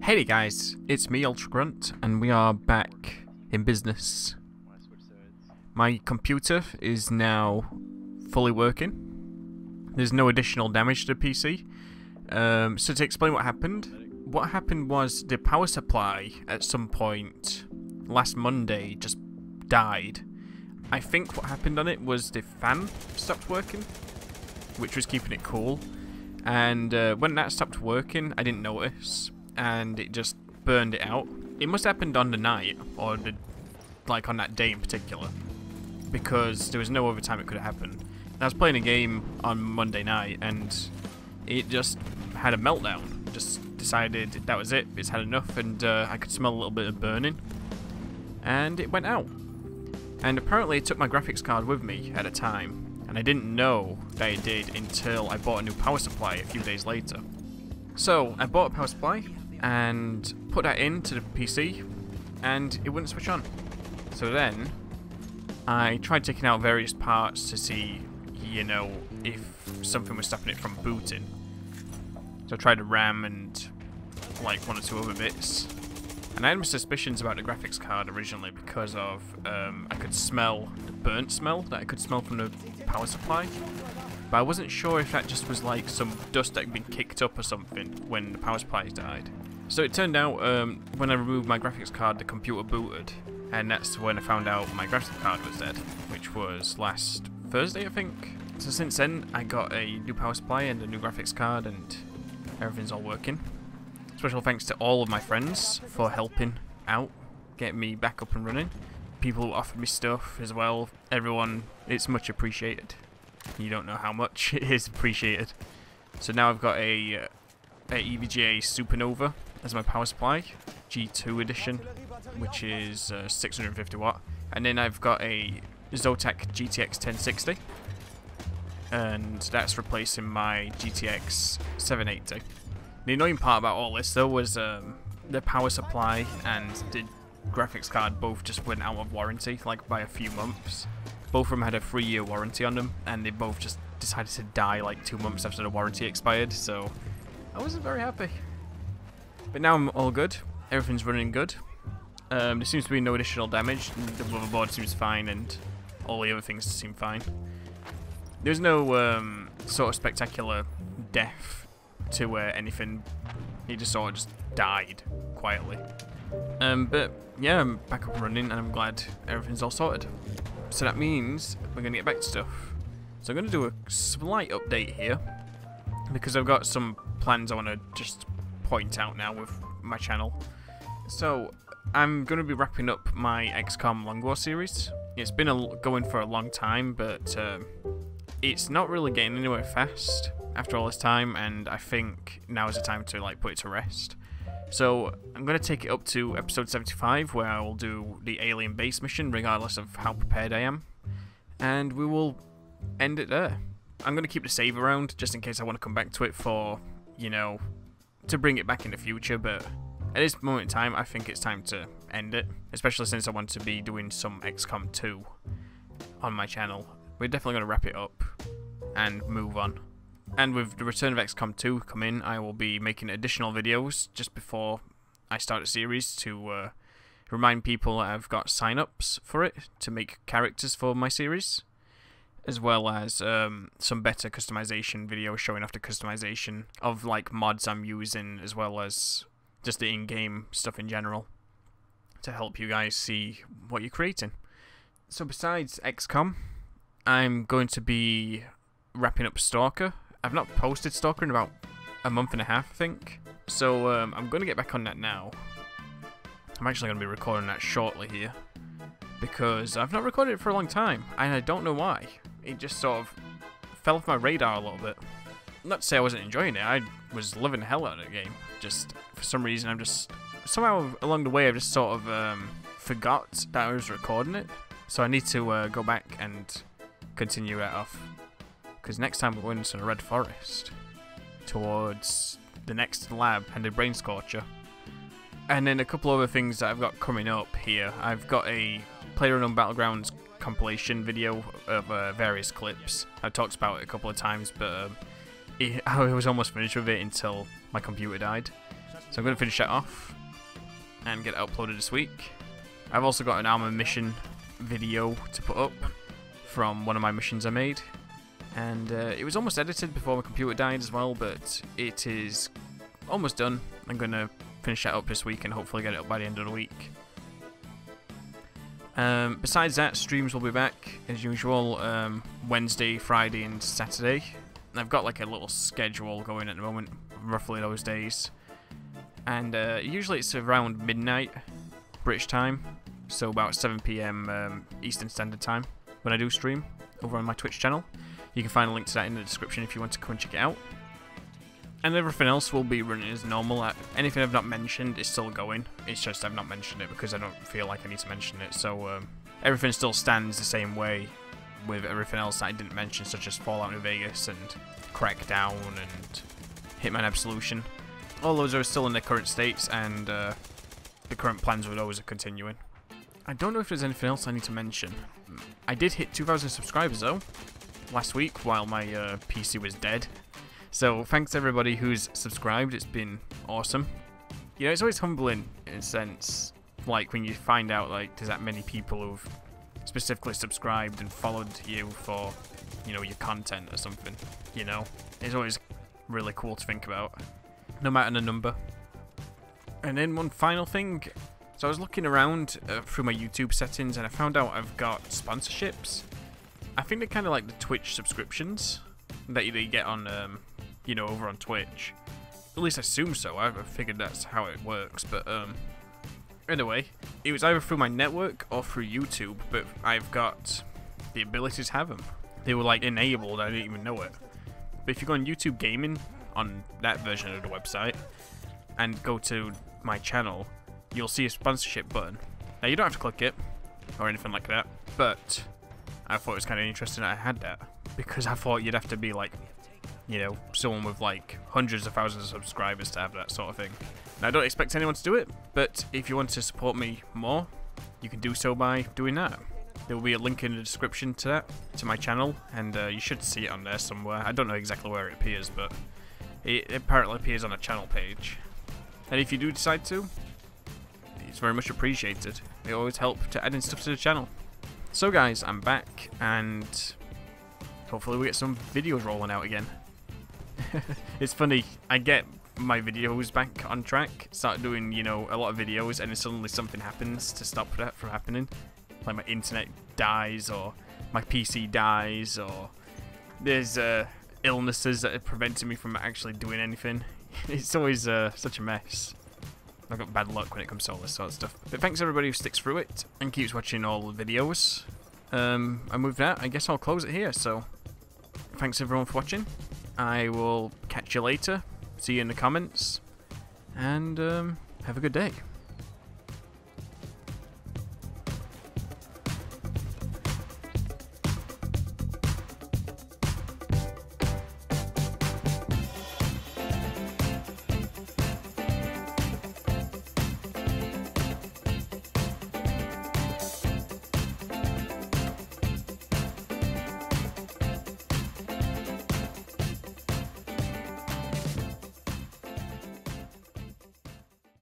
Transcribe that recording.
Hey guys, it's me, Ultra Grunt, and we are back in business. My computer is now fully working. There's no additional damage to the PC. So to explain what happened was the power supply at some point last Monday just died. I think what happened on it was the fan stopped working, which was keeping it cool. And when that stopped working, I didn't notice, and it just burned it out. It must have happened on the night, or like on that day in particular, because there was no other time it could have happened. I was playing a game on Monday night, and it just had a meltdown. Just decided that was it. It's had enough, and I could smell a little bit of burning, and it went out. And apparently, it took my graphics card with me at a time. And I didn't know that it did until I bought a new power supply a few days later. So I bought a power supply and put that into the PC, and it wouldn't switch on. So then I tried taking out various parts to see, you know, if something was stopping it from booting. So I tried the RAM and like one or two other bits. And I had my suspicions about the graphics card originally because of I could smell the burnt smell that I could smell from the power supply, but I wasn't sure if that just was like some dust that had been kicked up or something when the power supply died. So it turned out when I removed my graphics card, the computer booted, and that's when I found out my graphics card was dead, which was last Thursday, I think. So since then, I got a new power supply and a new graphics card, and everything's all working. Special thanks to all of my friends for helping out, getting me back up and running. People who offered me stuff as well. Everyone, it's much appreciated. You don't know how much it is appreciated. So now I've got a EVGA Supernova as my power supply, G2 edition, which is 650 watt. And then I've got a Zotac GTX 1060, and that's replacing my GTX 780. The annoying part about all this though was the power supply and the graphics card both just went out of warranty, like by a few months. Both of them had a 3-year warranty on them, and they both just decided to die like 2 months after the warranty expired, so I wasn't very happy. But now I'm all good, everything's running good. There seems to be no additional damage, the motherboard seems fine, and all the other things seem fine. There's no sort of spectacular death to anything. He just sort of just died quietly. But yeah, I'm back up and running, and I'm glad everything's all sorted. So that means we're going to get back to stuff. So I'm going to do a slight update here, because I've got some plans I want to just point out now with my channel. So I'm going to be wrapping up my XCOM Long War series. It's been going for a long time, but it's not really getting anywhere fast after all this time, and I think now is the time to like put it to rest. So I'm going to take it up to episode 75, where I will do the alien base mission regardless of how prepared I am, and we will end it there. I'm going to keep the save around just in case I want to come back to it for, you know, to bring it back in the future, but at this moment in time I think it's time to end it, especially since I want to be doing some XCOM 2 on my channel. We're definitely going to wrap it up and move on. And with the return of XCOM 2 come in, I will be making additional videos just before I start the series to remind people that I've got sign-ups for it to make characters for my series, as well as some better customization videos showing off the customization of like mods I'm using, as well as just the in-game stuff in general, to help you guys see what you're creating. So besides XCOM, I'm going to be wrapping up S.T.A.L.K.E.R. I've not posted S.T.A.L.K.E.R. in about a month and a half, I think. So I'm going to get back on that now. I'm actually going to be recording that shortly here, because I've not recorded it for a long time, and I don't know why. It just sort of fell off my radar a little bit. Not to say I wasn't enjoying it, I was loving the hell out of the game. Just, for some reason, somehow along the way I've just sort of forgot that I was recording it. So I need to go back and continue that off. Because next time we're going to the Red Forest, towards the next lab and the Brain Scorcher. And then a couple other things that I've got coming up here. I've got a PlayerUnknown Battlegrounds compilation video of various clips. I've talked about it a couple of times, but I was almost finished with it until my computer died. So I'm going to finish that off and get it uploaded this week. I've also got an armor mission video to put up from one of my missions I made. And it was almost edited before my computer died as well, but it is almost done. I'm going to finish that up this week and hopefully get it up by the end of the week. Besides that, streams will be back as usual, Wednesday, Friday and Saturday. I've got like a little schedule going at the moment, roughly those days. And usually it's around midnight British time, so about 7 PM Eastern Standard Time when I do stream over on my Twitch channel. You can find a link to that in the description if you want to come and check it out. And everything else will be running as normal. Anything I've not mentioned is still going. It's just I've not mentioned it because I don't feel like I need to mention it. So everything still stands the same way with everything else that I didn't mention, such as Fallout New Vegas and Crackdown and Hitman Absolution. All those are still in their current states, and the current plans with those are continuing. I don't know if there's anything else I need to mention. I did hit 2,000 subscribers though last week while my PC was dead. So thanks everybody who's subscribed, it's been awesome. You know, it's always humbling in a sense, like when you find out like there's that many people who've specifically subscribed and followed you for, you know, your content or something, you know. It's always really cool to think about, no matter the number. And then one final thing, so I was looking around through my YouTube settings and I found out I've got sponsorships. I think they're kind of like the Twitch subscriptions that you get on, you know, over on Twitch. At least I assume so. I figured that's how it works. But anyway, it was either through my network or through YouTube. But I've got the ability to have them. They were like enabled. I didn't even know it. But if you go on YouTube Gaming on that version of the website and go to my channel, you'll see a sponsorship button. Now you don't have to click it or anything like that. But I thought it was kind of interesting that I had that, because I thought you'd have to be like, you know, someone with like hundreds of thousands of subscribers to have that sort of thing. Now, I don't expect anyone to do it, but if you want to support me more, you can do so by doing that. There will be a link in the description to that, to my channel, and you should see it on there somewhere. I don't know exactly where it appears, but it apparently appears on a channel page. And if you do decide to, it's very much appreciated. It always helps to add in stuff to the channel. So guys, I'm back, and hopefully we get some videos rolling out again. It's funny, I get my videos back on track, start doing, you know, a lot of videos, and then suddenly something happens to stop that from happening. Like my internet dies, or my PC dies, or there's illnesses that are preventing me from actually doing anything. It's always such a mess. I've got bad luck when it comes to all this sort of stuff. But thanks everybody who sticks through it and keeps watching all the videos. And with that, I guess I'll close it here. So thanks everyone for watching. I will catch you later. See you in the comments. And have a good day.